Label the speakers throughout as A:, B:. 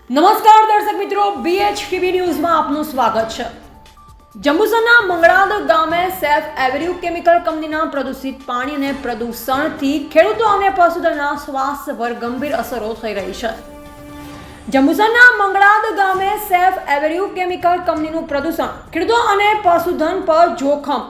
A: નમસ્કાર દર્શક મિત્રો, BHTV ન્યૂઝમાં આપનું સ્વાગત છે। જંબુસરના મંગળાદ ગામે સેફ એવન્યુ કેમિકલ કંપનીના પ્રદૂષિત પાણી અને પ્રદૂષણથી ખેડૂતો અને પશુધનના સ્વાસ્થ્ય પર ગંભીર અસરો થઈ રહી છે। જંબુસરના મંગળાદ ગામે સેફ એવન્યુ કેમિકલ કંપનીનું પ્રદૂષણ ખેડૂતો અને પશુધન પર જોખમ।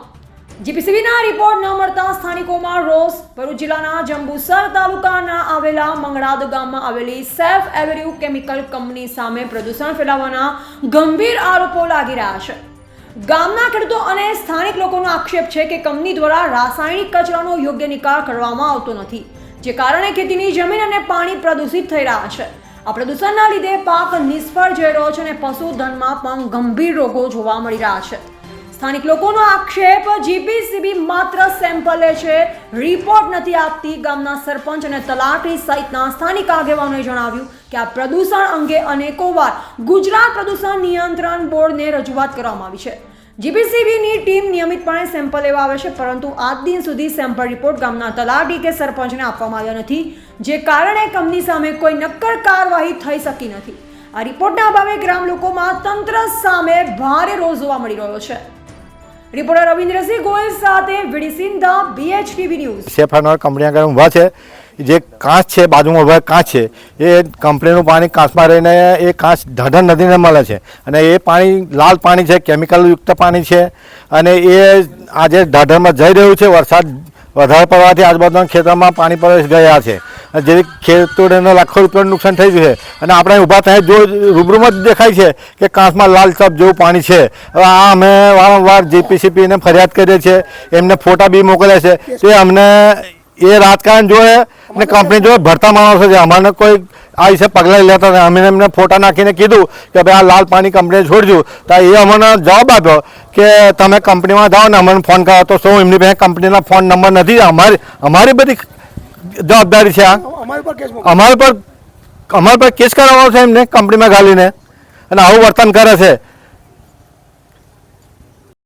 A: જીપીસીબીના રિપોર્ટ ન મળતા સ્થાનિકોમાં રોષ। ભરૂચ જિલ્લાના જંબુસર તાલુકાના આવેલા મંગળાદ ગામમાં આવેલી સેફ એવન્યુ કેમિકલ કંપની સામે પ્રદૂષણ ફેલાવવાના ગંભીર આરોપો લાગી રહ્યા છે। ગામના ખેડૂતો અને સ્થાનિક લોકોનો આક્ષેપ છે કે કંપની દ્વારા રાસાયણિક કચરાનો યોગ્ય નિકાલ કરવામાં આવતો નથી, જે કારણે ખેતીની જમીન અને પાણી પ્રદૂષિત થઈ રહ્યા છે। આ પ્રદૂષણના લીધે પાક નિષ્ફળ જઈ રહ્યો છે અને પશુધનમાં પણ ગંભીર રોગો જોવા મળી રહ્યા છે। સ્થાનિક લોકોનો આક્ષેપ, જીપીસીબી માત્ર સેમ્પલ લે છે, રિપોર્ટ નથી આપતી। ગામના સરપંચ અને તલાટી સહિતના સ્થાનિક આગેવાનોએ જણાવ્યું કે આ પ્રદૂષણ અંગે અનેકો વાર ગુજરાત પ્રદૂષણ નિયંત્રણ બોર્ડને રજૂઆત કરવામાં આવી છે। જીપીસીબીની ટીમ નિયમિતપણે સેમ્પલ લેવા આવે છે, પરંતુ આજ દિન સુધી સેમ્પલ રિપોર્ટ ગામના તલાટી કે સરપંચને આપવામાં આવ્યા નથી, જે કારણે કંપની સામે કોઈ નક્કર કાર્યવાહી થઈ શકી નથી। આ રિપોર્ટના અભાવે ગ્રામ લોકોમાં તંત્ર સામે ભારે રોષ જોવા મળી રહ્યો છે। રિપોર્ટર રવિન્દ્રસિંહ ગોયલ સાથે VD Sindha, BHTV news.
B: Safe avenue company આગળ ઊભા છે, જે કાચ છે, બાજુમાં ઊભા કાચ છે, એ કંપનીનું પાણી કાચમાં રહીને એ કાચ ઢાઢર નદીને મળે છે અને એ પાણી લાલ પાણી છે, કેમિકલ યુક્ત પાણી છે અને એ આજે ઢાઢરમાં જઈ રહ્યું છે। વરસાદ વધારે પડવાથી આજુબાજુના ખેતરમાં પાણી પ્રવેશ ગયા છે, જેથી ખેડૂતોને લાખો રૂપિયાનું નુકસાન થઈ ગયું છે અને આપણે ઊભા થાય જો રૂબરૂમાં જ દેખાય છે કે કાચમાં લાલ ચપ જેવું પાણી છે। હવે આ અમે વારંવાર જીપીસીબીને ફરિયાદ કરીએ છીએ, એમને ફોટા બી મોકલ્યા છે, તે અમને એ રાજકારણ જોડે અને કંપની જોડે ભરતા માણસો છે, અમારે કોઈ આ વિશે પગલાં લેતા નથી। અમે એમને ફોટા નાખીને કીધું કે ભાઈ આ લાલ પાણી કંપનીએ છોડજો, તો એ અમને જવાબ આપ્યો કે તમે કંપનીમાં જાઓ ને અમને ફોન કરો। તો શું એમની પાસે કંપનીના ફોન નંબર નથી? અમારી બધી જવાબદારી છે, આ અમારી પર કેસ કરાવવાનો છે એમને કંપનીમાં ગાલીને, અને આવું વર્તન કરે છે।